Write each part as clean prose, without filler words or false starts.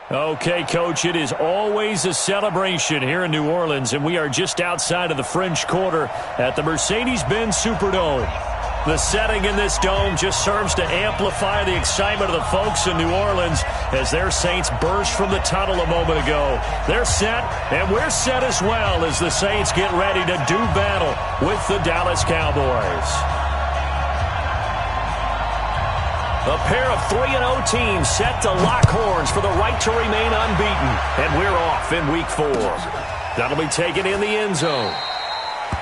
Okay, Coach, it is always a celebration here in New Orleans, and we are just outside of the French Quarter at the Mercedes-Benz Superdome. The setting in this dome just serves to amplify the excitement of the folks in New Orleans as their Saints burst from the tunnel a moment ago. They're set, and we're set as well as the Saints get ready to do battle with the Dallas Cowboys. A pair of 3-0 teams set to lock horns for the right to remain unbeaten. And we're off in Week 4. That'll be taken in the end zone.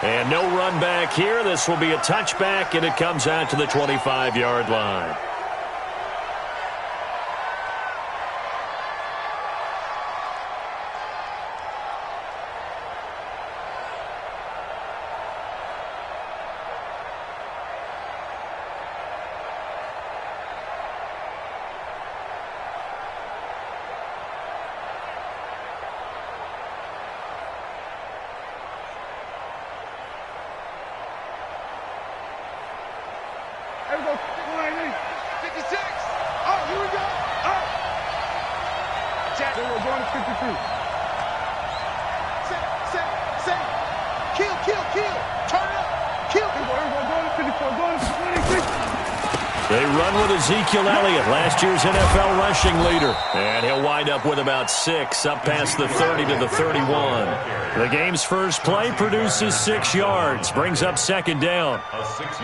And no run back here. This will be a touchback, and it comes out to the 25-yard line. There we go. 56. Oh, here we go. Oh. Jack. There we go. Going to 53. Set. Kill. Turn it up. Kill. Here we go. Going to 54. Going to 26. They run with Ezekiel Elliott, last year's NFL rushing leader. And he'll wind up with about 6, up past the 30 to the 31. The game's first play produces 6 yards, brings up second down.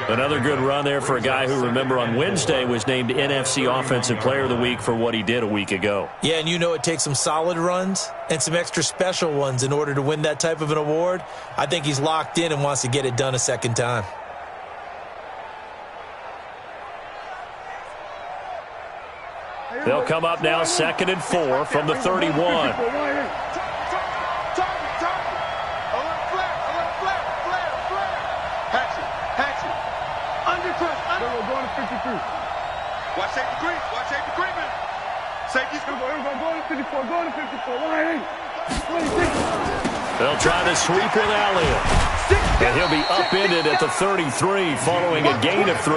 Another good run there for a guy who, remember, on Wednesday was named NFC Offensive Player of the Week for what he did a week ago. Yeah, and you know it takes some solid runs and some extra special ones in order to win that type of an award. I think he's locked in and wants to get it done a second time. They'll come up now 2nd and 4 from the 31. Watch safety creep. Safety's going to 54. Going to 54. 26. They'll try to sweep with Elliott. And he'll be upended at the 33 following a gain of 3.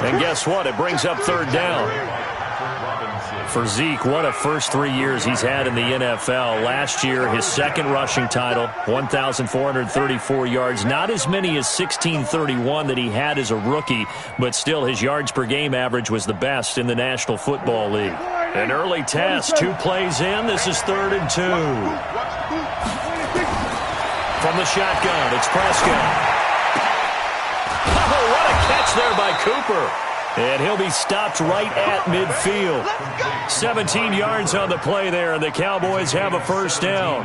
And guess what? It brings up third down. For Zeke, what a first 3 years he's had in the NFL. Last year, his second rushing title, 1,434 yards. Not as many as 1,631 that he had as a rookie, but still his yards per game average was the best in the National Football League. An early test, 2 plays in. This is 3rd and 2. From the shotgun, it's Prescott. Oh, what a catch there by Cooper. And he'll be stopped right at midfield. 17 yards on the play there, and the Cowboys have a first down.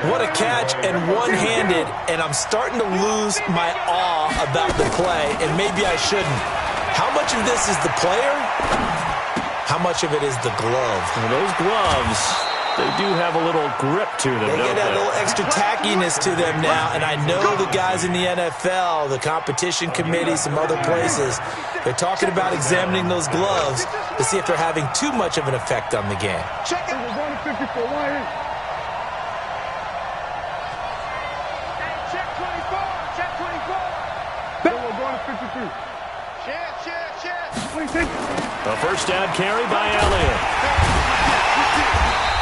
What a catch, and one-handed, and I'm starting to lose my awe about the play, and maybe I shouldn't. How much of this is the player? How much of it is the glove? Well, those gloves, they do have a little grip to them, They don't get that they? little extra tackiness to them now, and I know the guys in the NFL, the competition committee, some other places, they're talking about examining those gloves to see if they're having too much of an effect on the game. Check it. We're going to 54. Check 24. Check 24. Then we're going to 53. Check. 26. A first down carry by Elliott.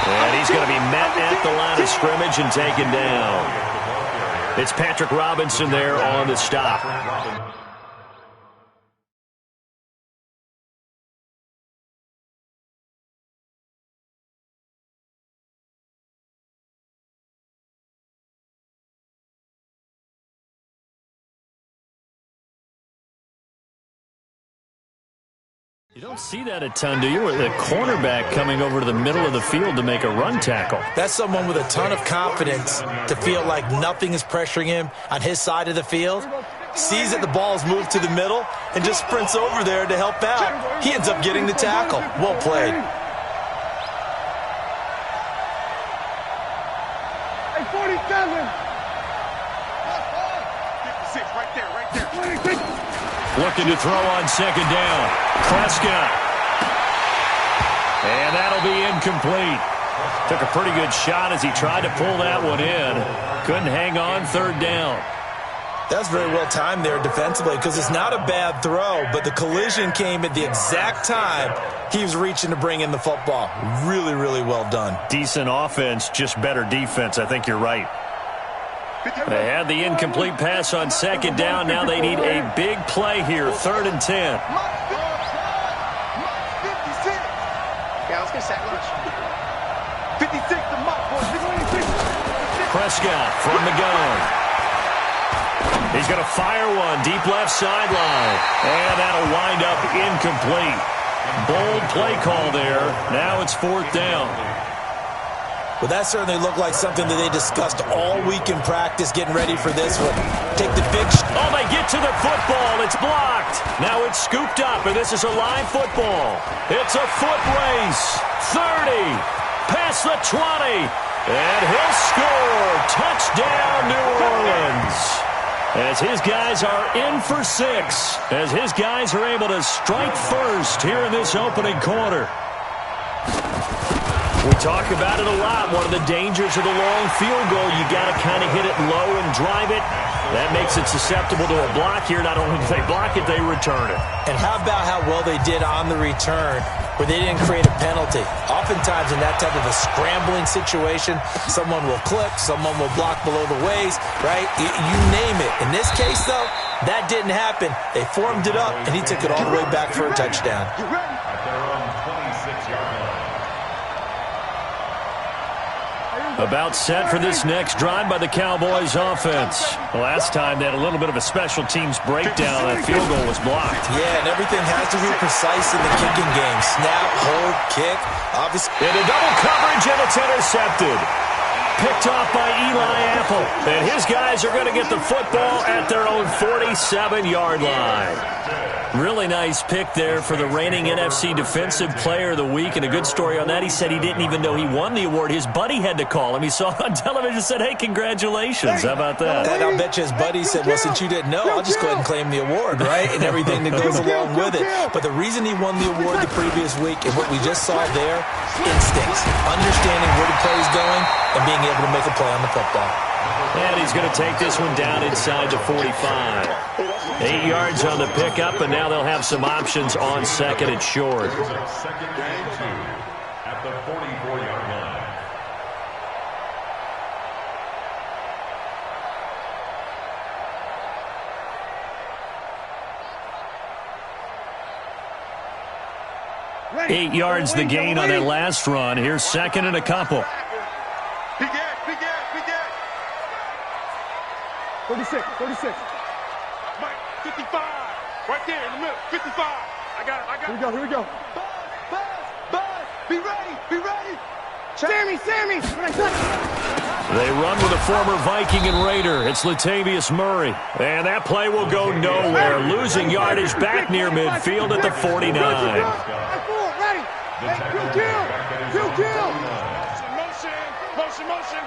And he's going to be met at the line of scrimmage and taken down. It's Patrick Robinson there on the stop. You don't see that a ton, do you? With a cornerback coming over to the middle of the field to make a run tackle. That's someone with a ton of confidence to feel like nothing is pressuring him on his side of the field. Sees that the ball's moved to the middle and just sprints over there to help out. He ends up getting the tackle. Well played. Hey, 47. 56, right there. Looking to throw on second down. Prescott. And that'll be incomplete. Took a pretty good shot as he tried to pull that one in. Couldn't hang on, third down. That's very well timed there defensively because it's not a bad throw, but the collision came at the exact time he was reaching to bring in the football. Really, really well done. Decent offense, just better defense. I think you're right. They had the incomplete pass on second down. Now they need a big play here, 3rd and 10. Yeah, let's get sack lunch. 56 to Mike, boys. Prescott from the gun. He's going to fire one deep left sideline. And that'll wind up incomplete. Bold play call there. Now it's 4th down. Well, that certainly looked like something that they discussed all week in practice, getting ready for this one. Take the big Oh, they get to the football. It's blocked. Now it's scooped up, and this is a live football. It's a foot race. 30. Past the 20. And he'll score. Touchdown, New Orleans. As his guys are in for 6. As his guys are able to strike first here in this opening quarter. We talk about it a lot. One of the dangers of the long field goal, you got to kind of hit it low and drive it. That makes it susceptible to a block here. Not only do they block it, they return it. And how about how well they did on the return where they didn't create a penalty? Oftentimes in that type of a scrambling situation, someone will clip, someone will block below the waist, right? You name it. In this case, though, that didn't happen. They formed it up, and he took it all the way back for a touchdown. About set for this next drive by the Cowboys offense. Last time they had a little bit of a special teams breakdown. That field goal was blocked. Yeah, and everything has to be precise in the kicking game. Snap, hold, kick. Obviously, into double coverage, and it's intercepted. Picked off by Eli Apple. And his guys are going to get the football at their own 47-yard line. Really nice pick there for the reigning NFC Defensive Player of the Week. And a good story on that, he said he didn't even know he won the award. His buddy had to call him. He saw it on television and said, hey, congratulations. How about that? And I'll bet you his buddy said, well, since you didn't know, I'll just go ahead and claim the award, right? And everything that goes along with it. But the reason he won the award the previous week and what we just saw there, instincts. Understanding where the play is going and being able to make a play on the football. And he's going to take this one down inside the 45. 8 yards on the pickup, and now they'll have some options on 2nd and short. Second and 2 at the 44-yard line. Ready. 8 yards the gain on that last run. Here's 2nd and a couple. Big gas, big gas, big gas. 36, 36. Mike, 55. Right there in the middle, 55. I got it. Here we go. Buzz. Be ready. Sammy. They run with a former Viking and Raider. It's Latavius Murray. And that play will go nowhere. Losing yardage back near midfield at the 49. Ready. Hey, kill. Motion.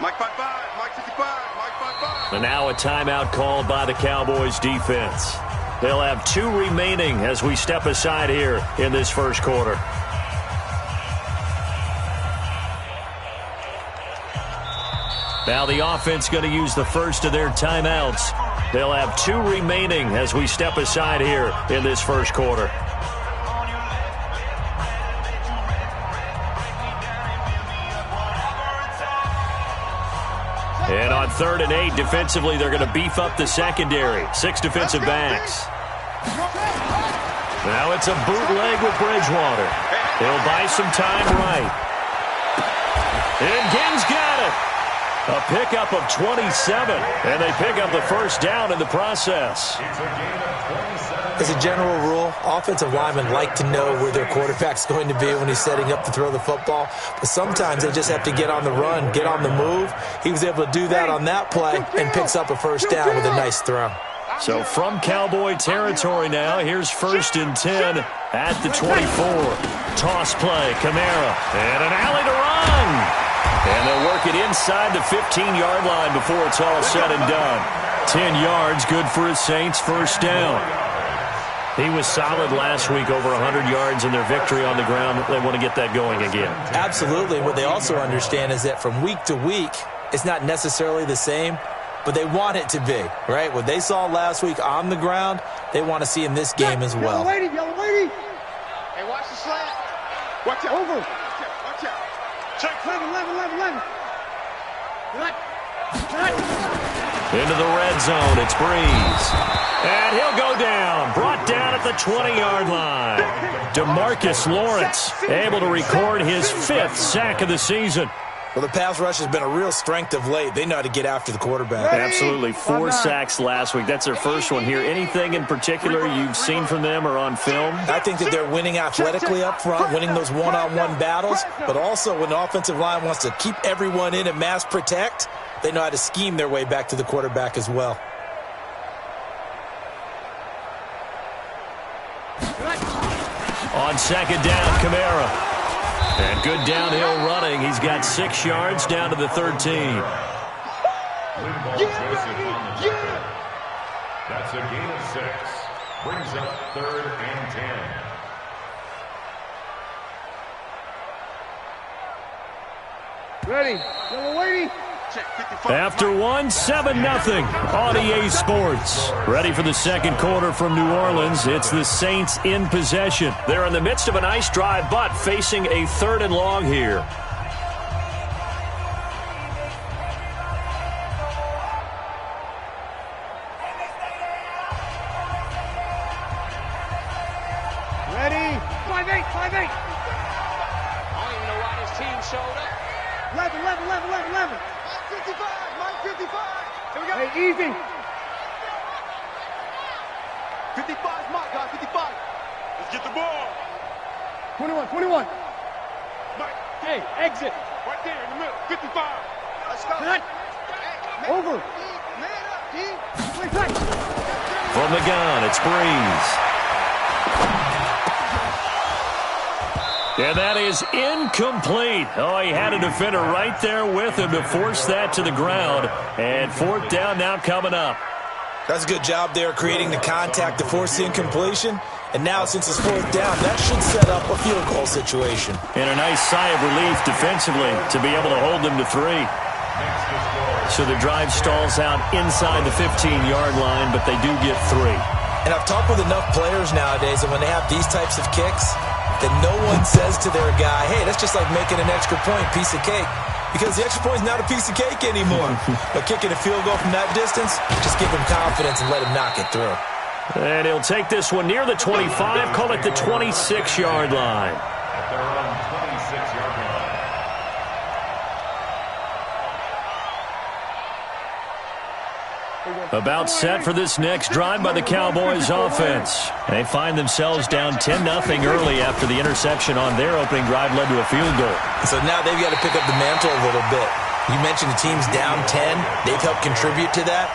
Mike 55, Mike 55, Mike 55. And now a timeout called by the Cowboys defense. They'll have 2 remaining as we step aside here in this first quarter. Now the offense going to use the first of their timeouts. They'll have 2 remaining as we step aside here in this first quarter. And on 3rd and 8, defensively, they're going to beef up the secondary. 6 defensive backs. Now it's a bootleg with Bridgewater. He'll buy some time right. And Ginn's got it. A pickup of 27. And they pick up the first down in the process. As a general rule, offensive linemen like to know where their quarterback's going to be when he's setting up to throw the football. But sometimes they just have to get on the run, get on the move. He was able to do that on that play and picks up a first down with a nice throw. So from Cowboy territory now, here's 1st and 10 at the 24. Toss play, Kamara, and an alley to run. And they'll work it inside the 15-yard line before it's all said and done. 10 yards, good for his Saints, first down. He was solid last week, over 100 yards in their victory on the ground. They want to get that going again. Absolutely. What they also understand is that from week to week, it's not necessarily the same, but they want it to be, right? What they saw last week on the ground, they want to see in this game as well. Yellow lady. Hey, watch the slant. Watch out. Over. Watch out. Check. 11. Into the red zone, it's Breeze. And he'll go down, brought down at the 20-yard line. DeMarcus Lawrence able to record his 5th sack of the season. Well, the pass rush has been a real strength of late. They know how to get after the quarterback. Absolutely. 4 sacks last week. That's their first one here. Anything in particular you've seen from them or on film? I think that they're winning athletically up front, winning those one-on-one battles, but also when the offensive line wants to keep everyone in and mass protect, they know how to scheme their way back to the quarterback as well. On second down, Kamara. And good downhill running. He's got 6 yards down to the 13. That's a gain of 6. Brings up 3rd and 10. Ready. Yellow lady. After 1, 7-0 on EA Sports. Ready for the second quarter from New Orleans. It's the Saints in possession. They're in the midst of a nice drive, but facing a 3rd and long here. Ready. 5-8. I don't even know why this team showed up. 11. 55. Here we go. Hey, easy. 55's Mike, guys. 55. Let's get the ball. 21. Mike. Hey, exit. Right there in the middle. 55. Let's go. Cut. Over. Man up, D. From the gun, it's Breeze. And that is incomplete. Oh, he had a defender right there with him to force that to the ground. And 4th down now coming up. That's a good job there creating the contact to force the incompletion. And now since it's 4th down, that should set up a field goal situation. And a nice sigh of relief defensively to be able to hold them to 3. So the drive stalls out inside the 15-yard line, but they do get 3. And I've talked with enough players nowadays that when they have these types of kicks, that no one says to their guy, hey, that's just like making an extra point, piece of cake. Because the extra point is not a piece of cake anymore. But kicking a field goal from that distance, just give him confidence and let him knock it through. And he'll take this one near the 25, call it the 26-yard line. At their own 26-yard line. About set for this next drive by the Cowboys offense. They find themselves down 10-0 early after the interception on their opening drive led to a field goal. So now they've got to pick up the mantle a little bit. You mentioned the team's down 10. They've helped contribute to that.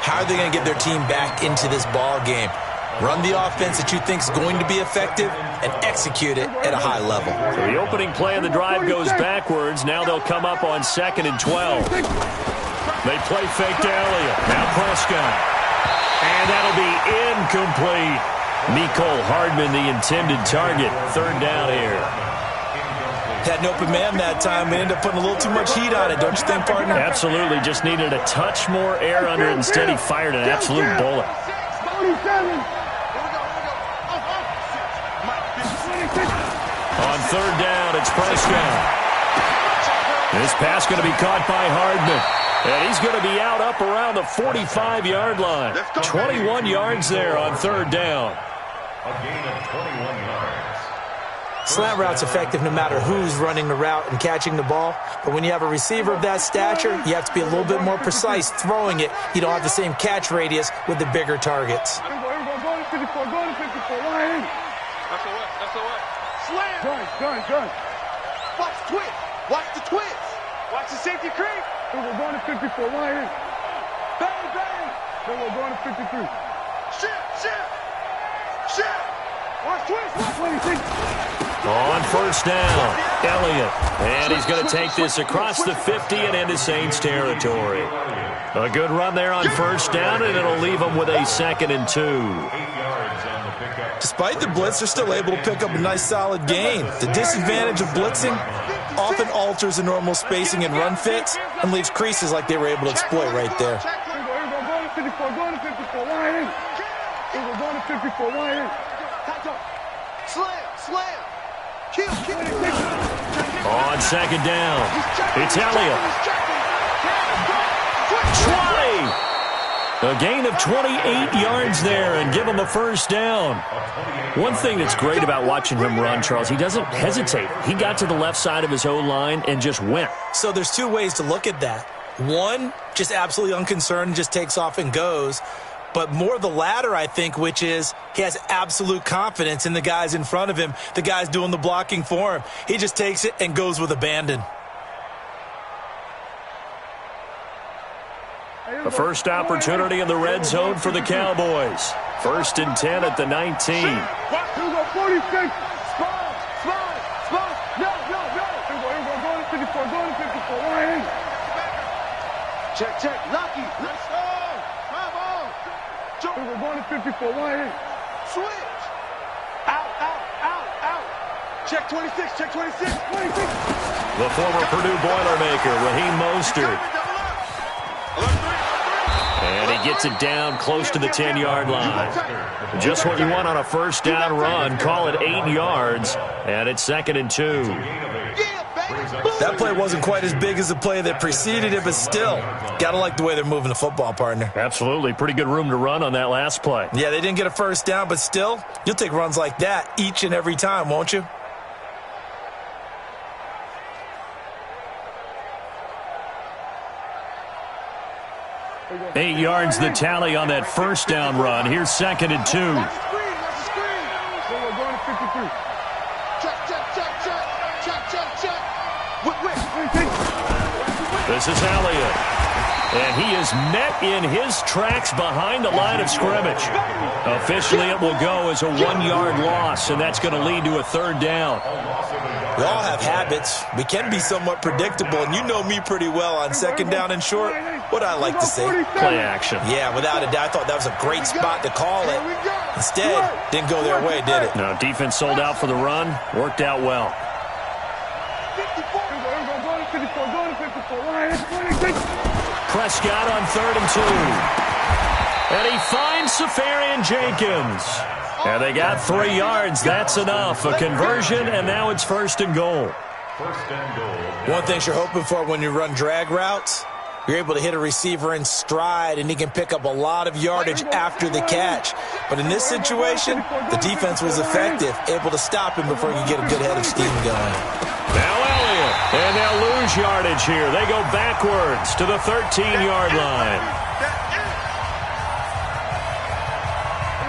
How are they going to get their team back into this ball game? Run the offense that you think is going to be effective and execute it at a high level. So the opening play of the drive goes backwards. Now they'll come up on 2nd and 12. They play fake to Elliott. Now Prescott. And that'll be incomplete. Mecole Hardman, the intended target. 3rd down here. Had an open man that time. They ended up putting a little too much heat on it, don't you think, partner? Absolutely. Just needed a touch more air under it. Instead, he fired an absolute bullet. On 3rd down, it's Prescott. This pass going to be caught by Hardman. And he's going to be out up around the 45-yard line. 21 yards there on 3rd down. A gain of 21 yards. Slant route's effective no matter who's running the route and catching the ball. But when you have a receiver of that stature, you have to be a little bit more precise throwing it. You don't have the same catch radius with the bigger targets. Go to 54. Line. That's the way. Slam. Gun. Watch the twist. Watch the twist. Watch the safety creep. We're going to 54. Line. Bang. Then we're going to 53. Shit. Watch twist. On 1st down, Elliott. And he's going to take this across the 50 and into Saints territory. A good run there on 1st down, and it'll leave them with a 2nd and 2. 8 yards on the pickup. Despite the blitz, they're still able to pick up a nice solid gain. The disadvantage of blitzing often alters the normal spacing and run fits and leaves creases like they were able to exploit right there. to 54. Wide in. Slam. Kill. On second down, it's Elliott. 20! A gain of 28 yards there and give him a first down. One thing that's great about watching him run, Charles, he doesn't hesitate. He got to the left side of his O-line and just went. So there's two ways to look at that. One, just absolutely unconcerned, just takes off and goes. But more the latter, I think, which is he has absolute confidence in the guys in front of him, the guys doing the blocking for him. He just takes it and goes with abandon. The first opportunity in the red zone for the Cowboys. 1st and 10 at the 19. 46. Spot. No. Here we go. Go to 54. Wide in. Check. Lucky. Let's go. Bravo. Here we go. Going to 54. Wide in. Switch. Out. Check 26. The former Purdue Boilermaker, Raheem Mostert. And he gets it down close to the 10-yard line. Just what you want on a first down run. Call it 8 yards, and it's 2nd and 2. That play wasn't quite as big as the play that preceded it, but still, got to like the way they're moving the football, partner. Absolutely. Pretty good room to run on that last play. Yeah, they didn't get a first down, but still, you'll take runs like that each and every time, won't you? Eight yards the tally on that first down run. Here's 2nd and 2. So we're going to 53. Check. This is Elliott. And he is met in his tracks behind the line of scrimmage. Officially, it will go as a 1-yard loss, and that's going to lead to a 3rd down. We all have habits. We can be somewhat predictable, and you know me pretty well on 2nd down and short. What I like to say? Play action. Yeah, without a doubt. I thought that was a great spot to call it. Instead, didn't go their way, did it? No, defense sold out for the run. Worked out well. Prescott on 3rd and 2. And he finds Safarian Jenkins. And they got 3 yards. That's enough. A conversion, and now it's 1st and goal. One thing you're hoping for when you run drag routes, you're able to hit a receiver in stride, and he can pick up a lot of yardage after the catch. But in this situation, the defense was effective, able to stop him before he could get a good head of steam going. Now Elliott, and they'll lose yardage here. They go backwards to the 13-yard line.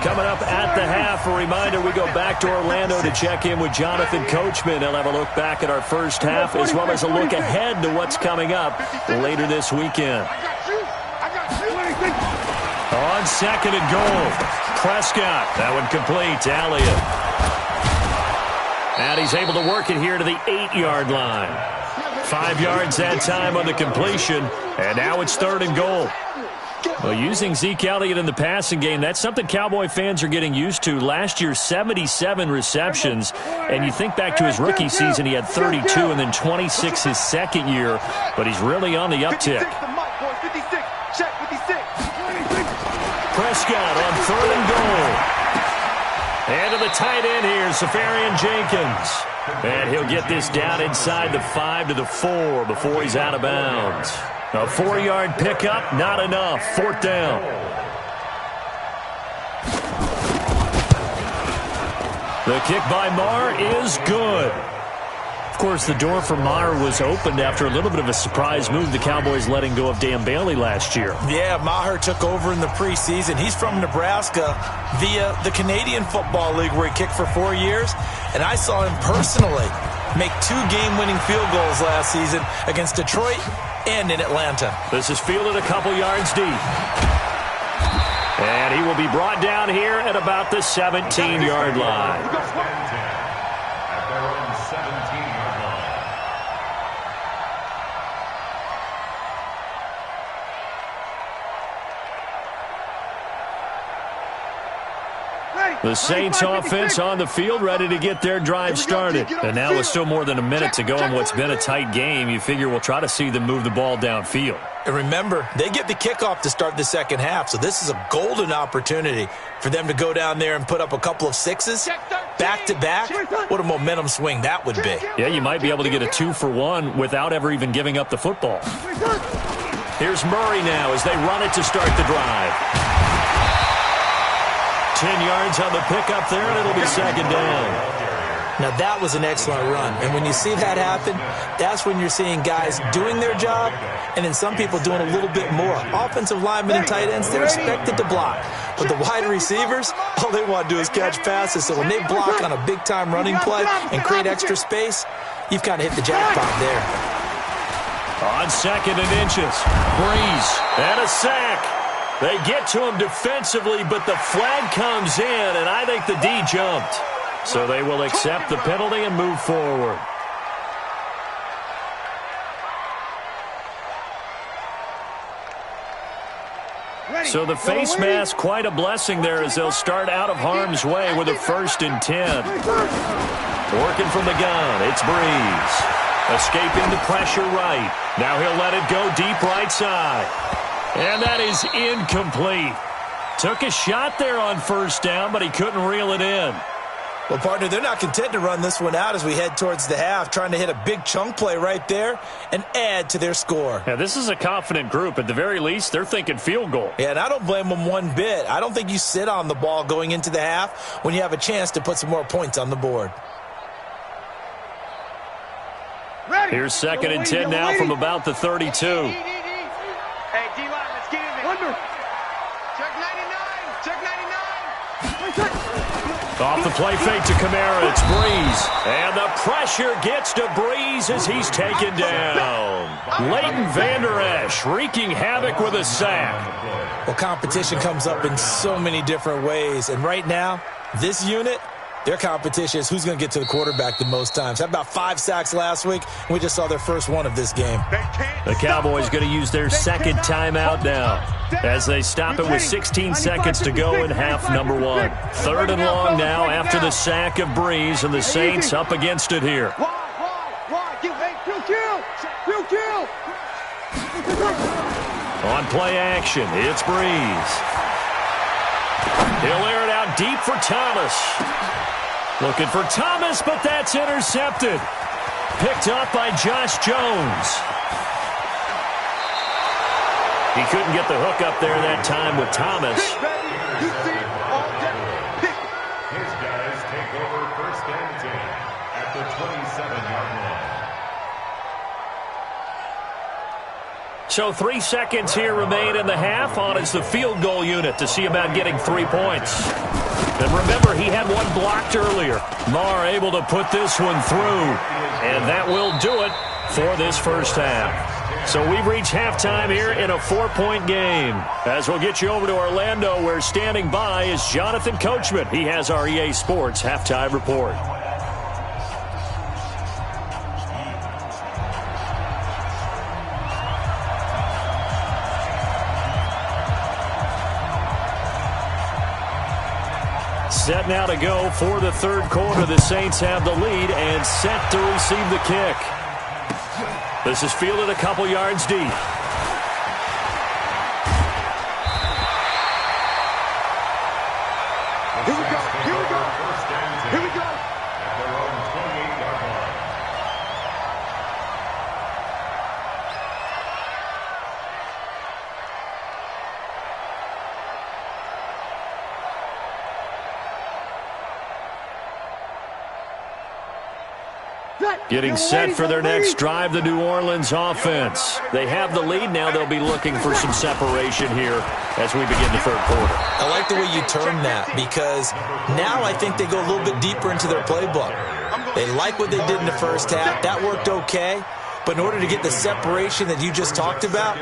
Coming up at the half, a reminder, we go back to Orlando to check in with Jonathan Coachman. He'll have a look back at our first half as well as a look ahead to what's coming up later this weekend. On 2nd and goal, Prescott. That one complete to Elliott. And he's able to work it here to the 8-yard line. 5 yards that time on the completion, and now it's 3rd and goal. Well, using Zeke Elliott in the passing game, that's something Cowboy fans are getting used to. Last year, 77 receptions. And you think back to his rookie season, he had 32 and then 26 his second year. But he's really on the uptick. Prescott on 3rd and goal. And to the tight end here, Safarian Jenkins. And he'll get this down inside the 5 to the 4 before he's out of bounds. A 4-yard pickup, not enough. 4th down. The kick by Maher is good. Of course, the door for Maher was opened after a little bit of a surprise move, the Cowboys letting go of Dan Bailey last year. Yeah, Maher took over in the preseason. He's from Nebraska via the Canadian Football League where he kicked for 4 years. And I saw him personally make 2 game-winning field goals last season against Detroit and in Atlanta. This is fielded a couple yards deep. And he will be brought down here at about the 17-yard line. At their own 17-yard line. The Saints offense on the field, ready to get their drive started. And now with still more than a minute to go in what's been a tight game, you figure we'll try to see them move the ball downfield. And remember, they get the kickoff to start the second half, so this is a golden opportunity for them to go down there and put up a couple of sixes back-to-back. What a momentum swing that would be. Yeah, you might be able to get a 2-for-1 without ever even giving up the football. Here's Murray now as they run it to start the drive. 10 yards on the pickup there, and it'll be second down. Now, that was an excellent run. And when you see that happen, that's when you're seeing guys doing their job and then some people doing a little bit more. Offensive linemen and tight ends, they're expected to block. But the wide receivers, all they want to do is catch passes. So when they block on a big-time running play and create extra space, you've kind of hit the jackpot there. On second and inches, Breeze and a sack. They get to him defensively, but the flag comes in, and I think the D jumped. So they will accept the penalty and move forward. So the face mask, quite a blessing there as they'll start out of harm's way with a 1st and 10. Working from the gun, it's Breeze. Escaping the pressure right. Now he'll let it go deep right side. And that is incomplete. Took a shot there on 1st down, but he couldn't reel it in. Well, partner, they're not content to run this one out as we head towards the half, trying to hit a big chunk play right there and add to their score. Yeah, this is a confident group. At the very least, they're thinking field goal. Yeah, and I don't blame them one bit. I don't think you sit on the ball going into the half when you have a chance to put some more points on the board. Here's 2nd and 10 now from about the 32. Hey, D-line, let's get in there. Under. Check 99. Check 99. Off the play fake to Kamara, it's Breeze. And the pressure gets to Breeze as he's taken down. Leighton Vander Esch wreaking havoc with a sack. Well, competition comes up in so many different ways. And right now, this unit, their competition is who's going to get to the quarterback the most times. Had about 5 sacks last week, and we just saw their first one of this game. The Cowboys going to use their second timeout now as they stop it with 16 seconds to go in half number 1. 3rd and long now after the sack of Breeze, and the Saints up against it here. On play action, it's Breeze. He'll air it out deep for Thomas. Looking for Thomas, but that's intercepted. Picked up by Josh Jones. He couldn't get the hook up there that time with Thomas. His guys take over 1st and 10 at the 27-yard line. So 3 seconds here remain in the half. On is the field goal unit to see about getting 3 points. And remember, he had one blocked earlier. Marr able to put this one through. And that will do it for this first half. So we've reached halftime here in a 4-point game. As we'll get you over to Orlando, where standing by is Jonathan Coachman. He has our EA Sports halftime report. Set now to go for the 3rd quarter. The Saints have the lead and set to receive the kick. This is fielded a couple yards deep. Here we go. Here we go. Here we go. At their own 28-yard line. Getting set for their next drive, the New Orleans offense. They have the lead now. They'll be looking for some separation here as we begin the 3rd quarter. I like the way you term that because now I think they go a little bit deeper into their playbook. They like what they did in the first half. That worked okay. But in order to get the separation that you just talked about,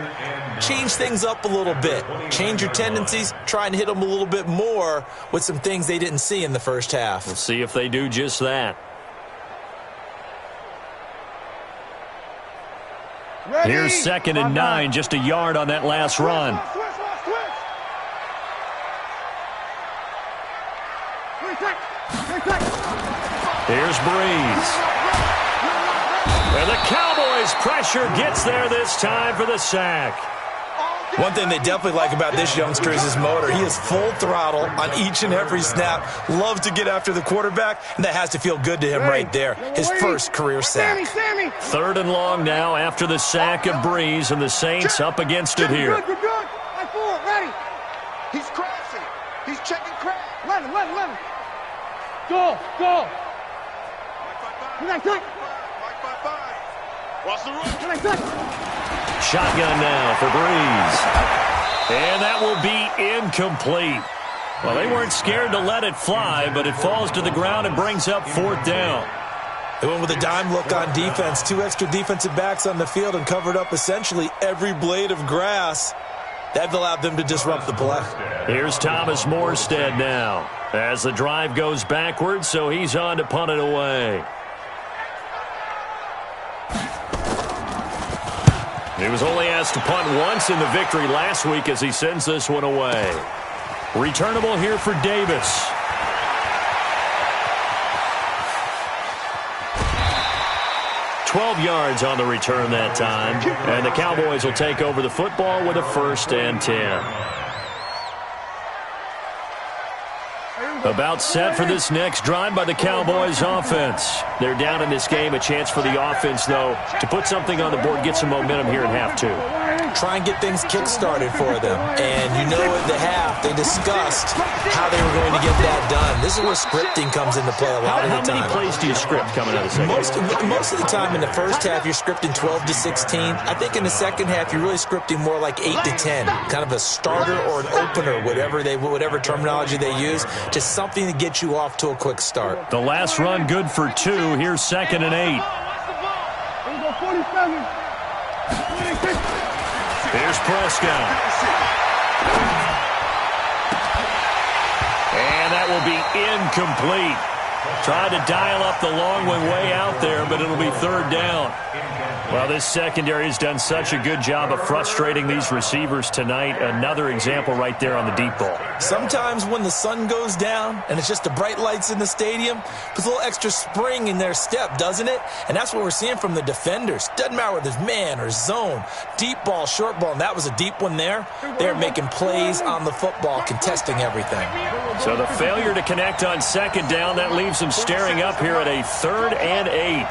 change things up a little bit. Change your tendencies. Try and hit them a little bit more with some things they didn't see in the first half. We'll see if they do just that. Here's 2nd and 9, just a yard on that last run. Here's Breeze. And the Cowboys pressure gets there this time for the sack. One thing they definitely like about this youngster is his motor. He is full throttle on each and every snap. Loves to get after the quarterback, and that has to feel good to him right there. His first career sack. 3rd and long now after the sack of Breeze, and the Saints up against it here. Good. Line forward, ready. He's crashing. He's checking crash. Let him. Go. Good. Watch the run. Good. Shotgun now for Breeze. And that will be incomplete. Well, they weren't scared to let it fly, but it falls to the ground and brings up 4th down. They went with a dime look on defense. 2 extra defensive backs on the field and covered up essentially every blade of grass. That allowed them to disrupt the play. Here's Thomas Morstead now as the drive goes backwards, so he's on to punt it away. He was only asked to punt once in the victory last week as he sends this one away. Returnable here for Davis. yards on the return that time, and the Cowboys will take over the football with a 1st and 10. About set for this next drive by the Cowboys offense. They're down in this game. A chance for the offense, though, to put something on the board, get some momentum here in half 2. Try and get things kick-started for them. And you know at the half, they discussed how they were going to get that done. This is where scripting comes into play a lot of the time. How many plays do you script coming out of the second? Most of the time in the first half, you're scripting 12 to 16. I think in the second half, you're really scripting more like 8 to 10. Kind of a starter or an opener, whatever terminology they use. Just something to get you off to a quick start. The last run good for 2. Here's 2nd and 8. Here's Prescott. And that will be incomplete. Tried to dial up the long one way out there, but it'll be 3rd down. Well, this secondary has done such a good job of frustrating these receivers tonight. Another example right there on the deep ball. Sometimes when the sun goes down and it's just the bright lights in the stadium, puts a little extra spring in their step, doesn't it? And that's what we're seeing from the defenders. Doesn't matter whether it's man or zone, deep ball, short ball, and that was a deep one there. They're making plays on the football, contesting everything. So the failure to connect on 2nd down, that leaves them staring up here at a 3rd and 8.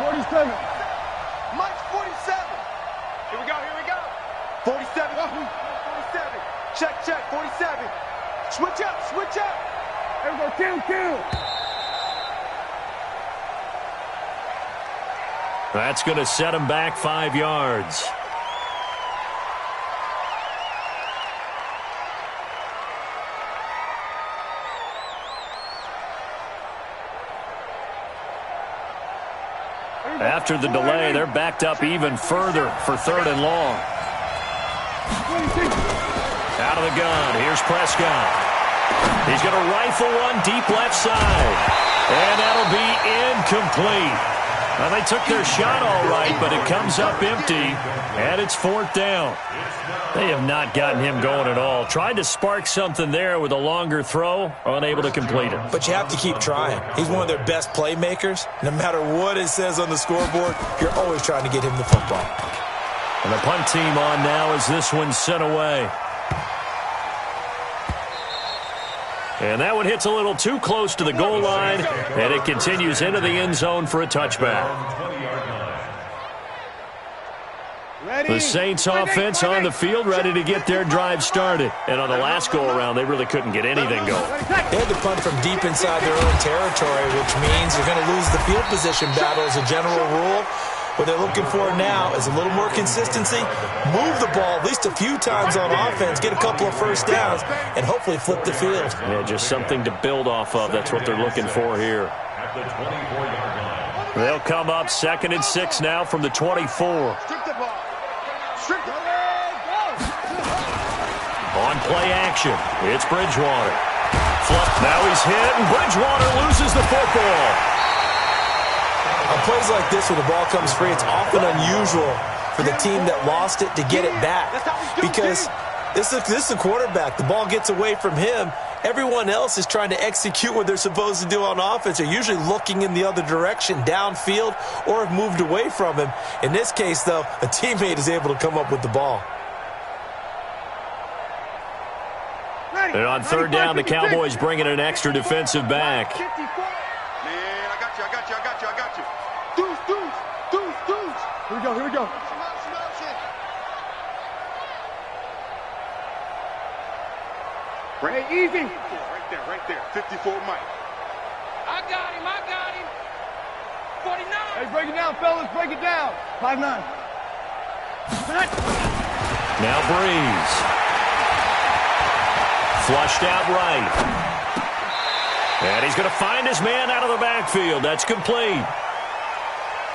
47. Mike's 47. Here we go. 47. 47. Check. 47. Switch up. There we go. Kill. That's going to set him back 5 yards. After the delay, they're backed up even further for 3rd and long. Out of the gun, here's Prescott. He's going to rifle one deep left side. And that'll be incomplete. Well, they took their shot all right, but it comes up empty, and it's 4th down. They have not gotten him going at all. Tried to spark something there with a longer throw, unable to complete it. But you have to keep trying. He's one of their best playmakers. No matter what it says on the scoreboard, you're always trying to get him the football. And the punt team on now as this one's sent away. And that one hits a little too close to the goal line, and it continues into the end zone for a touchback. The Saints offense on the field, ready to get their drive started. And on the last go-around, they really couldn't get anything going. They had to punt from deep inside their own territory, which means you're going to lose the field position battle as a general rule. What they're looking for now is a little more consistency, move the ball at least a few times on offense, get a couple of first downs, and hopefully flip the field. Yeah, just something to build off of. That's what they're looking for here. They'll come up 2nd and 6 now from the 24. On play action, it's Bridgewater. Now he's hit, and Bridgewater loses the football. On plays like this where the ball comes free, it's often unusual for the team that lost it to get it back. Because this is a quarterback. The ball gets away from him, Everyone else is trying to execute what they're supposed to do on offense. They're usually looking in the other direction, downfield, or have moved away from him. In this case, though, a teammate is able to come up with the ball. And on third down, the Cowboys bringing an extra defensive back. Man, I got you. Deuce. Here we go. Hey, easy. Right there. 54 Mike. I got him. 49. Hey, break it down, fellas. Break it down. 5-9. Now Breeze. Flushed out right. And he's going to find his man out of the backfield. That's complete.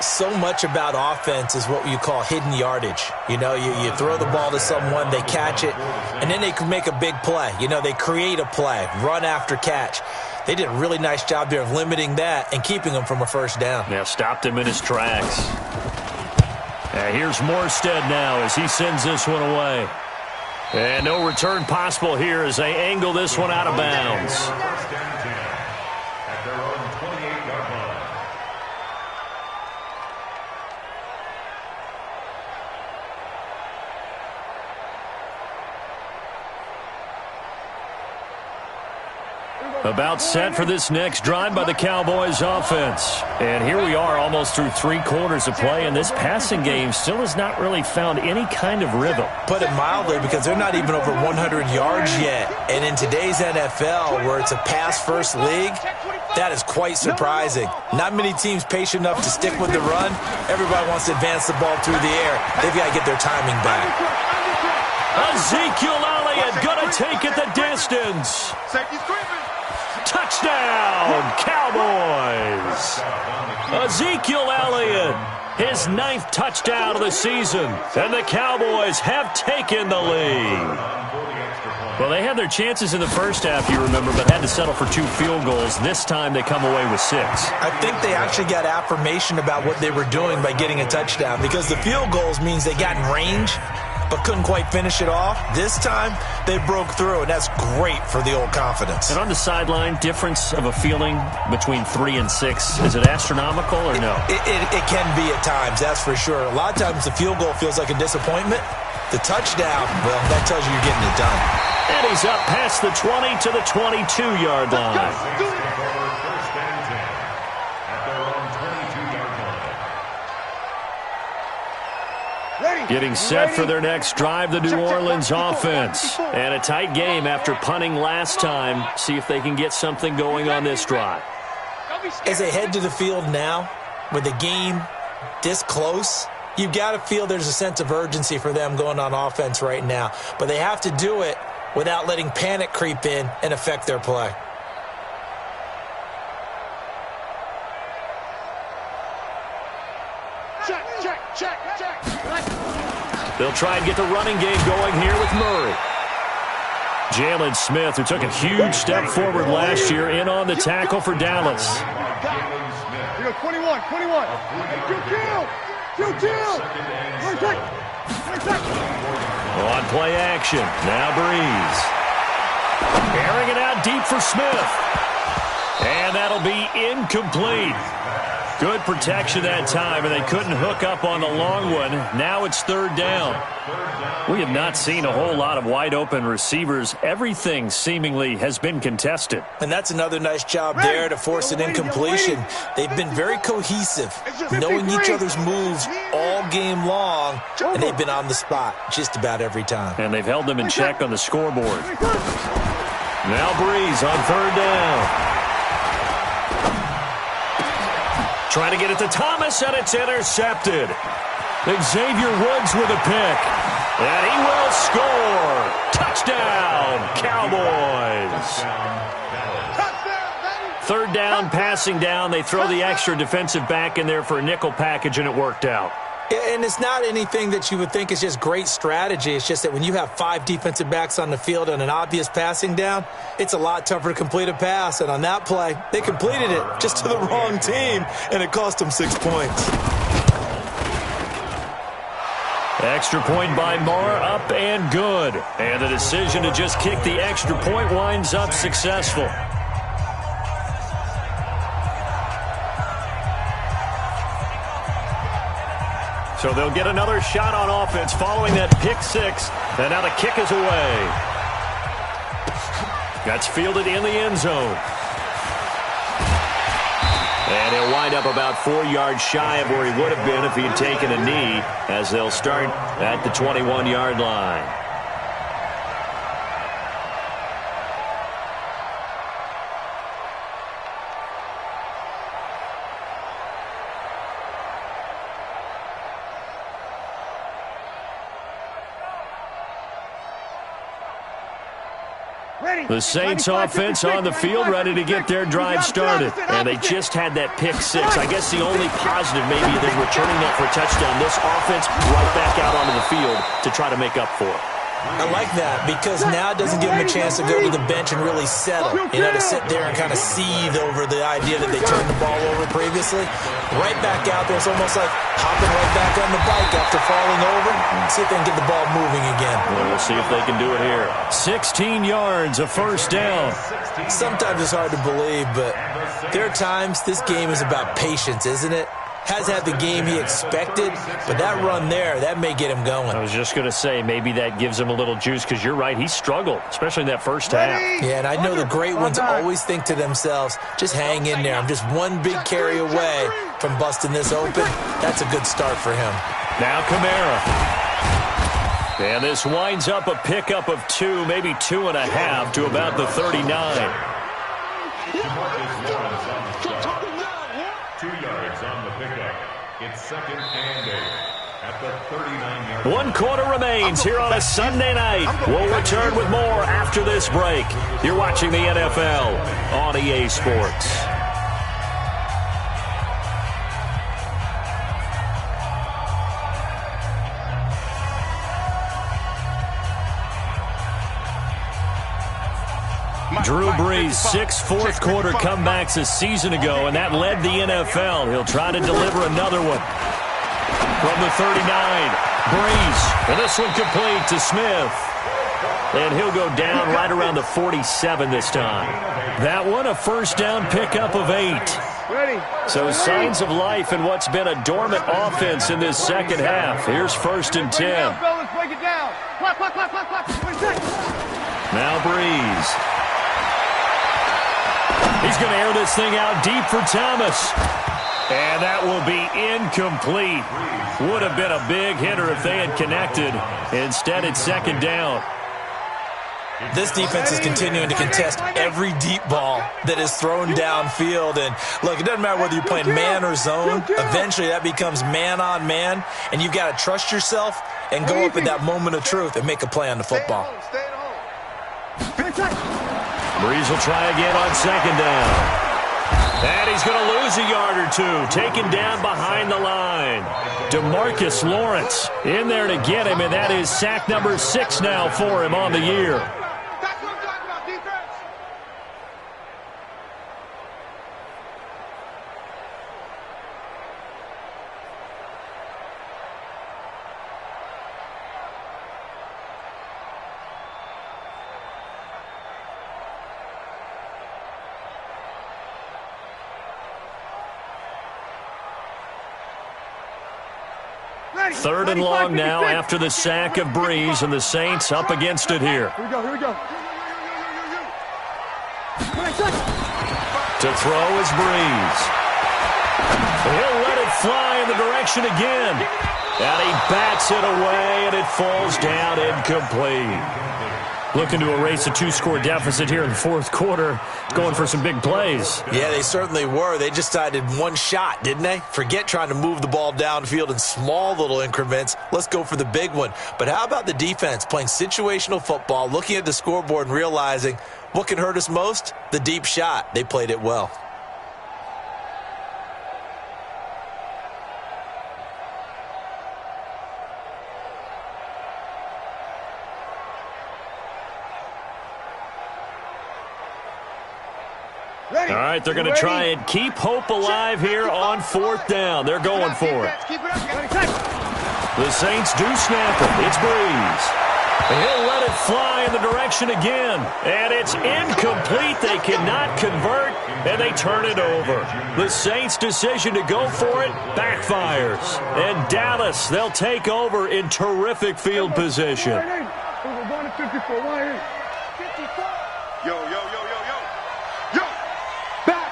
So much about offense is what you call hidden yardage. You know, you throw the ball to someone, they catch it, and then they can make a big play. You know, they create a play, run after catch. They did a really nice job there of limiting that and keeping him from a first down. Now stopped him in his tracks. And here's Morstead now as he sends this one away. And no return possible here as they angle this one out of bounds. First and 10 at their own 28-yard line. About set for this next drive by the Cowboys offense. And here we are almost through 3 quarters of play, and this passing game still has not really found any kind of rhythm. Put it mildly, because they're not even over 100 yards yet. And in today's NFL, where it's a pass-first league, that is quite surprising. Not many teams patient enough to stick with the run. Everybody wants to advance the ball through the air. They've got to get their timing back. Ezekiel Elliott going to take it the distance. Safety's creeping. Touchdown, Cowboys! Ezekiel Elliott, his 9th touchdown of the season, and the Cowboys have taken the lead. Well, they had their chances in the first half, you remember, but had to settle for 2 field goals. This time they come away with 6. I think they actually got affirmation about what they were doing by getting a touchdown, because the field goals means they got in range but couldn't quite finish it off. This time, they broke through, and that's great for the old confidence. And on the sideline, difference of a feeling between 3 and 6, is it astronomical or no? It can be at times, that's for sure. A lot of times the field goal feels like a disappointment. The touchdown, well, that tells you you're getting it done. And he's up past the 20 to the 22-yard line. First and 10 at their own 22-yard line. Getting set for their next drive, the New Orleans offense. And a tight game after punting last time. See if they can get something going on this drive. As they head to the field now, with the game this close, you've got to feel there's a sense of urgency for them going on offense right now. But they have to do it without letting panic creep in and affect their play. Check. They'll try and get the running game going here with Murray. Jalen Smith, who took a huge step forward last year, in on the tackle for Dallas. Here we go, 21. On play action, now Breeze. Airing it out deep for Smith. And that'll be incomplete. Good protection that time, and they couldn't hook up on the long one. Now it's third down. We have not seen a whole lot of wide-open receivers. Everything seemingly has been contested. And that's another nice job there to force an incompletion. They've been very cohesive, knowing each other's moves all game long, and they've been on the spot just about every time. And they've held them in check on the scoreboard. Now Breeze on third down. Trying to get it to Thomas, and it's intercepted. Xavier Woods with a pick. And he will score. Touchdown, Cowboys. Third down, passing down. They throw the extra defensive back in there for a nickel package, and it worked out. And it's not anything that you would think is just great strategy. It's just that when you have 5 defensive backs on the field on an obvious passing down, it's a lot tougher to complete a pass. And on that play, they completed it just to the wrong team, and it cost them 6 points. Extra point by Marr, up and good. And the decision to just kick the extra point winds up successful. So they'll get another shot on offense following that pick six. And now the kick is away. That's fielded in the end zone. And he'll wind up about 4 yards shy of where he would have been if he had taken a knee, as they'll start at the 21-yard line. The Saints offense on the field, ready to get their drive started. And they just had that pick six. I guess the only positive maybe is returning that for a touchdown. This offense right back out onto the field to try to make up for it. I like that because now it doesn't give them a chance to go to the bench and really settle. You know, to sit there and kind of seethe over the idea that they turned the ball over previously. Right back out there. It's almost like hopping right back on the bike after falling over. See if they can get the ball moving again. Well, we'll see if they can do it here. 16 yards, a first down. Sometimes it's hard to believe, but there are times this game is about patience, isn't it? Has had the game he expected, but that run there, that may get him going. I was just going to say, maybe that gives him a little juice, because you're right, he struggled, especially in that first half. Yeah, and I know the great ones always think to themselves, just hang in there. I'm just one big carry away from busting this open. That's a good start for him. Now Kamara. And this winds up a pickup of 2, maybe 2.5 to about the 39. 2 yards on the pickup. It's 2nd and 8 at the 39-yard line. 1 quarter remains here on a Sunday night. We'll return with more after this break. You're watching the NFL on EA Sports. Drew Brees, 6 fourth-quarter comebacks a season ago, and that led the NFL. He'll try to deliver another one. From the 39, Brees, and this one complete to Smith. And he'll go down right around the 47 this time. That one, a first down pickup of 8. So signs of life in what's been a dormant offense in this second half. Here's 1st and 10. Now Brees. He's going to air this thing out deep for Thomas. And that will be incomplete. Would have been a big hitter if they had connected. Instead, it's 2nd down. This defense is continuing to contest every deep ball that is thrown downfield. And, look, it doesn't matter whether you're playing man or zone. Eventually, that becomes man on man. And you've got to trust yourself and go up at that moment of truth and make a play on the football. Brees will try again on 2nd down. And he's going to lose a yard or 2. Taken down behind the line. DeMarcus Lawrence in there to get him, and that is sack number 6 now for him on the year. That's what I'm talking about, defense. Third and long now after the sack of Brees, and the Saints up against it here. Here we go, here we go. To throw is Brees. He'll let it fly in the direction again. And he bats it away, and it falls down incomplete. Looking to erase a 2-score deficit here in the 4th quarter. Going for some big plays. Yeah, they certainly were. They just decided one shot, didn't they? Forget trying to move the ball downfield in small little increments. Let's go for the big one. But how about the defense playing situational football, looking at the scoreboard and realizing what can hurt us most? The deep shot. They played it well. All right, they're going to try and keep hope alive here on 4th down. They're going for it. The Saints do snap it. It's Breeze. He'll let it fly in the direction again. And it's incomplete. They cannot convert, and they turn it over. The Saints' decision to go for it backfires. And Dallas, they'll take over in terrific field position. We're going to 54. Why 54. Yo. Back.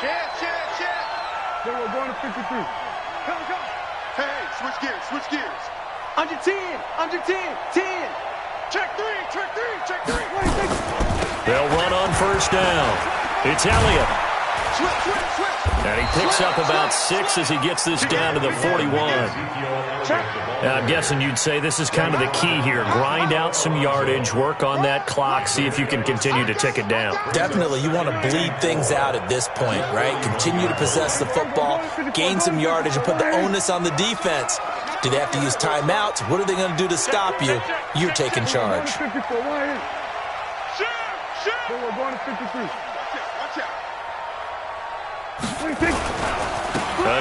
Chance. Then we're going to 53. Go. Hey, switch gears. Under 10. 10. Check three. They'll run on first down. It's Elliott. Switch. And he picks up about 6 as he gets this down to the 41. Now, I'm guessing you'd say this is kind of the key here. Grind out some yardage, work on that clock, see if you can continue to tick it down. Definitely, you want to bleed things out at this point, right? Continue to possess the football, gain some yardage, and put the onus on the defense. Do they have to use timeouts? What are they going to do to stop you? You're taking charge. Then we're going to 53. Watch out.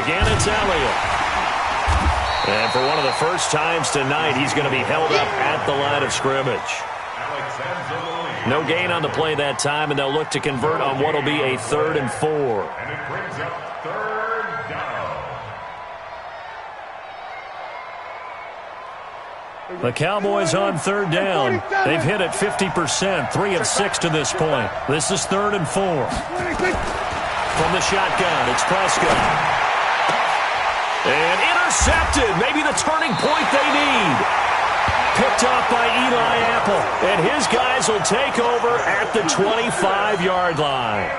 Again, it's Elliott. And for one of the first times tonight, he's going to be held up at the line of scrimmage. No gain on the play that time, and they'll look to convert on what will be a 3rd and 4. And it brings up 3rd down. The Cowboys on 3rd down. They've hit it 50%, 3 of 6 to this point. This is 3rd and 4. From the shotgun, it's Prescott. And intercepted. Maybe the turning point they need. Picked off by Eli Apple. And his guys will take over at the 25-yard line.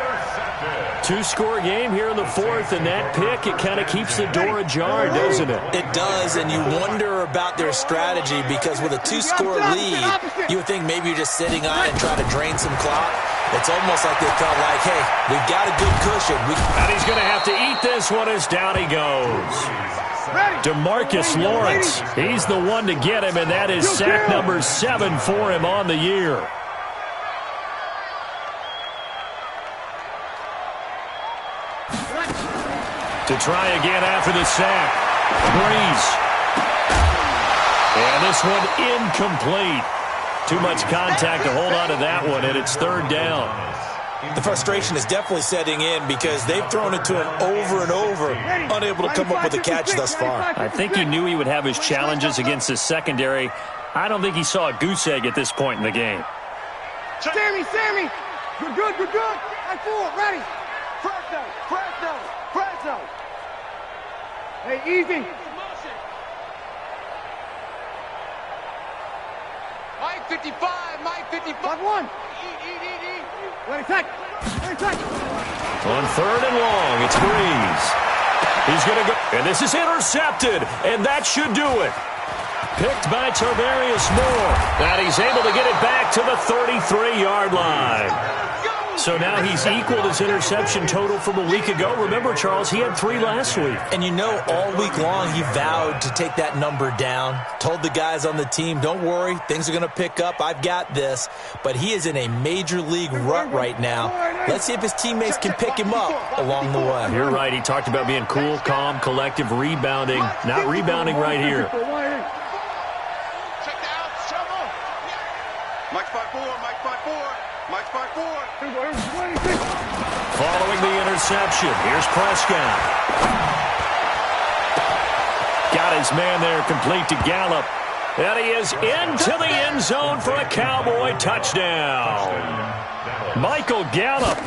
2-score game here in the 4th, and that pick, it kind of keeps the door ajar, doesn't it? It does, and you wonder about their strategy because with a 2-score lead, you would think maybe you're just sitting on it and try to drain some clock. It's almost like they felt like, hey, we've got a good cushion. And he's going to have to eat this one as down he goes. DeMarcus Lawrence, he's the one to get him, and that is sack number 7 for him on the year. To try again after the sack. Breeze. And this one incomplete. Too much contact to hold on to that one, and it's 3rd down. The frustration is definitely setting in because they've thrown it to him over and over, unable to come up with a catch thus far. I think he knew he would have his challenges against his secondary. I don't think he saw a goose egg at this point in the game. Sammy. Good. At 4, ready. Press zone. Hey, easy. Mike 55. 1. Ready, check. On 3rd and long, it's Breeze. He's going to go, and this is intercepted, and that should do it. Picked by Tarvarius Moore, and he's able to get it back to the 33-yard line. So now he's equaled his interception total from a week ago. Remember, Charles, he had 3 last week. And you know, all week long he vowed to take that number down. Told the guys on the team, don't worry, things are going to pick up. I've got this. But he is in a major league rut right now. Let's see if his teammates can pick him up along the way. You're right. He talked about being cool, calm, collective, rebounding. Not rebounding right here. Mike's 5'4. Following the interception, here's Prescott. Got his man there complete to Gallup. And he is into the end zone for a Cowboy touchdown. Michael Gallup,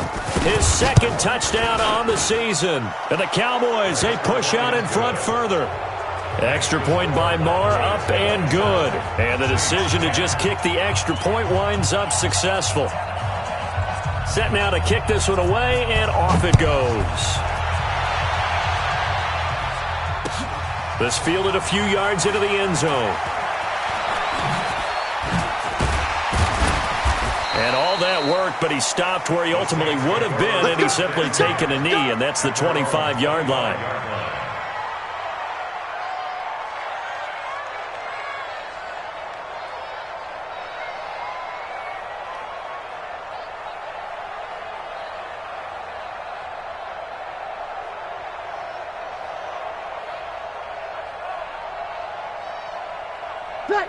his 2nd touchdown on the season. And the Cowboys, they push out in front further. Extra point by Marr, up and good. And the decision to just kick the extra point winds up successful. Set now to kick this one away, and off it goes. This fielded a few yards into the end zone. And all that work, but he stopped where he ultimately would have been, and he's simply taken a knee, and that's the 25-yard line.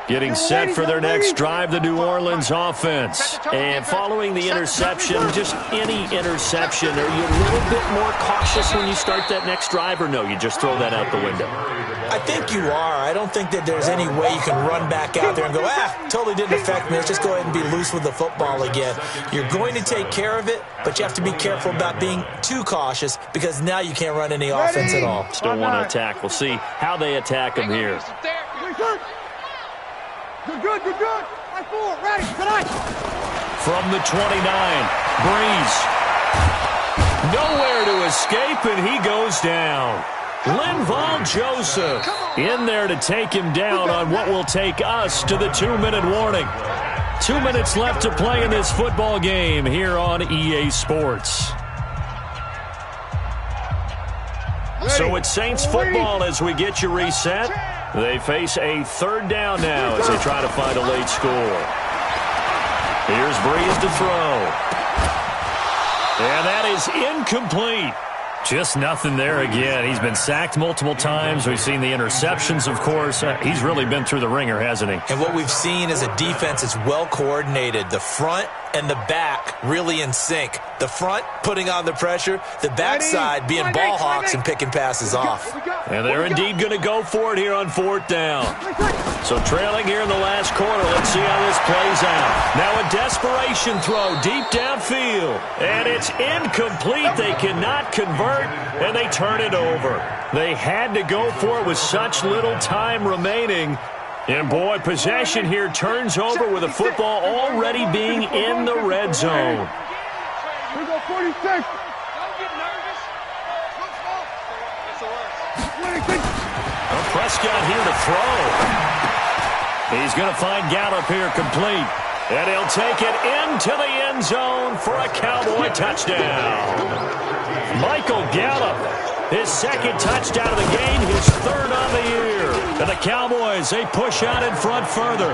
Getting set for their next drive, the New Orleans offense. And following the interception, just any interception, are you a little bit more cautious when you start that next drive, or no, you just throw that out the window? I think you are. I don't think that there's any way you can run back out there and go, totally didn't affect me. Let's just go ahead and be loose with the football again. You're going to take care of it, but you have to be careful about being too cautious because now you can't run any offense at all. Still want to attack. We'll see how they attack him here. You're good, you're good. High forward, ready, tonight. From the 29, Breeze. Nowhere to escape, and he goes down. Linval Joseph in there to take him down on what will take us to the 2-minute warning. 2 minutes left to play in this football game here on EA Sports. So it's Saints football as we get you reset. They face a third down now as they try to find a late score. Here's Breeze to throw. And that is incomplete. Just nothing there again. He's been sacked multiple times. We've seen the interceptions, of course. He's really been through the ringer, hasn't he? And what we've seen is a defense that's well coordinated. The front and the back really in sync. The front putting on the pressure, the backside being ball hawks and picking passes off. And they're indeed going to go for it here on fourth down. So trailing here in the last quarter. Let's see how this plays out. Now a desperation throw deep downfield. And it's incomplete. They cannot convert, and they turn it over. They had to go for it with such little time remaining. And, boy, possession here turns over with the football already being in the red zone. Here we go, 46. Don't get nervous. Well, Prescott here to throw. He's going to find Gallup here complete. And he'll take it into the end zone for a Cowboy touchdown. Michael Gallup, his second touchdown of the game, his third on the year. And the Cowboys, they push out in front further.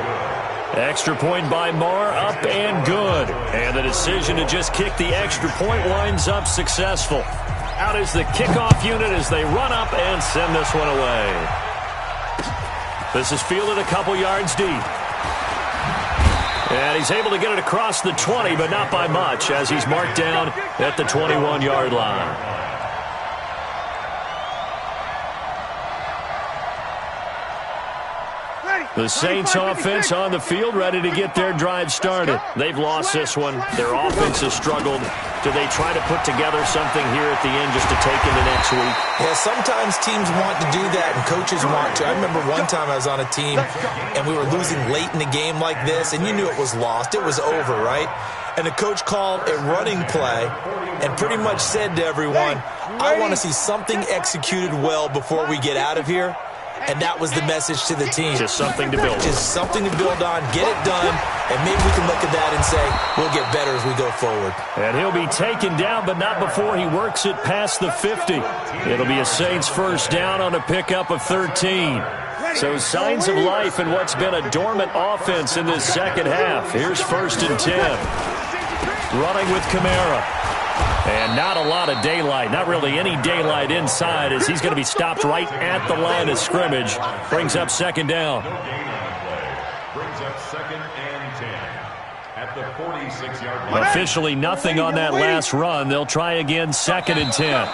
Extra point by Marr, up and good. And the decision to just kick the extra point winds up successful. Out is the kickoff unit as they run up and send this one away. This is fielded a couple yards deep. And he's able to get it across the 20, but not by much, as he's marked down at the 21-yard line. The Saints offense on the field, ready to get their drive started. They've lost this one. Their offense has struggled. Do they try to put together something here at the end just to take into next week? Yeah, sometimes teams want to do that and coaches want to. I remember one time I was on a team and we were losing late in the game like this, and you knew it was lost. It was over, right? And the coach called a running play and pretty much said to everyone, I want to see something executed well before we get out of here. And that was the message to the team. Just something to build. Just something to build on, get it done, and maybe we can look at that and say, we'll get better as we go forward. And he'll be taken down, but not before he works it past the 50. It'll be a Saints first down on a pickup of 13. So signs of life in what's been a dormant offense in this second half. Here's 1st and 10. Running with Kamara. And not a lot of daylight, not really any daylight inside, as he's going to be stopped right at the line of scrimmage. Brings up 2nd down. Brings up 2nd and 10 at the 46-yard line. Officially nothing on that last run. They'll try again 2nd and 10.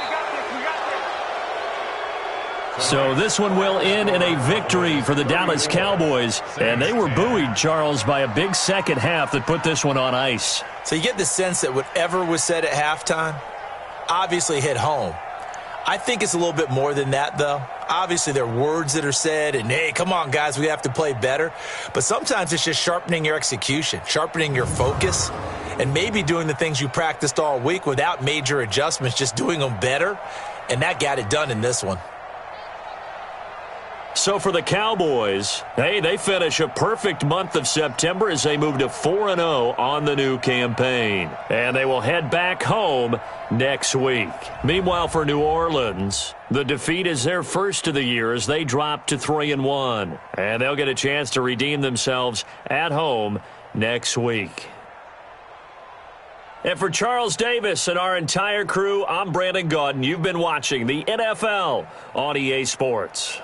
So this one will end in a victory for the Dallas Cowboys. And they were buoyed, Charles, by a big second half that put this one on ice. So you get the sense that whatever was said at halftime obviously hit home. I think it's a little bit more than that, though. Obviously, there are words that are said, and, hey, come on, guys, we have to play better. But sometimes it's just sharpening your execution, sharpening your focus, and maybe doing the things you practiced all week without major adjustments, just doing them better. And that got it done in this one. So for the Cowboys, hey, they finish a perfect month of September as they move to 4-0 on the new campaign. And they will head back home next week. Meanwhile, for New Orleans, the defeat is their first of the year as they drop to 3-1. And they'll get a chance to redeem themselves at home next week. And for Charles Davis and our entire crew, I'm Brandon Gaudin. You've been watching the NFL on EA Sports.